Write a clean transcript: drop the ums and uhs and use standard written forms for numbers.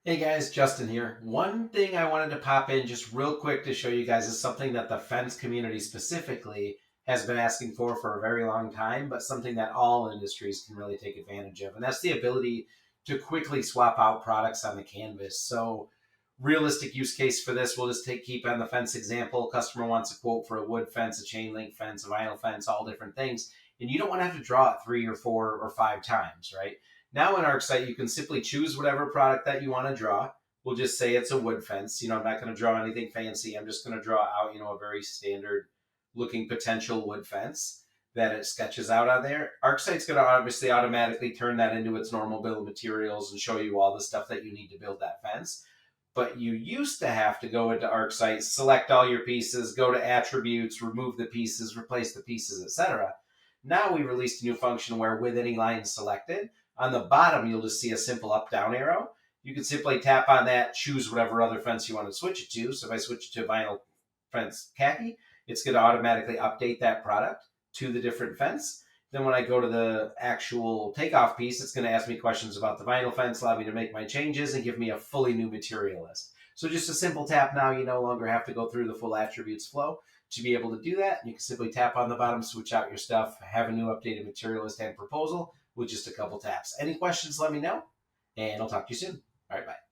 Hey guys, Justin here. One thing I wanted to pop in just real quick to show you guys is something that the fence community specifically has been asking for a very long time, but something that all industries can really take advantage of. And that's the ability to quickly swap out products on the canvas. So, realistic use case for this, we'll just keep on the fence example. Customer wants a quote for a wood fence, a chain link fence, a vinyl fence, all different things. And you don't want to have to draw it 3 or 4 or 5 times, right? Now in ArcSite, you can simply choose whatever product that you want to draw. We'll just say it's a wood fence. I'm not going to draw anything fancy. I'm just going to draw out, a very standard looking potential wood fence that it sketches out on there. ArcSite's going to obviously automatically turn that into its normal bill of materials and show you all the stuff that you need to build that fence. But you used to have to go into ArcSite, select all your pieces, go to attributes, remove the pieces, replace the pieces, etc. Now we released a new function where with any line selected, on the bottom, you'll just see a simple up-down arrow. You can simply tap on that, choose whatever other fence you want to switch it to. So if I switch it to vinyl fence khaki, it's going to automatically update that product to the different fence. Then when I go to the actual takeoff piece, it's going to ask me questions about the vinyl fence, allow me to make my changes, and give me a fully new material list. So just a simple tap now, you no longer have to go through the full attributes flow to be able to do that. You can simply tap on the bottom, switch out your stuff, have a new updated material list and proposal with just a couple taps. Any questions, let me know, and I'll talk to you soon. All right, bye.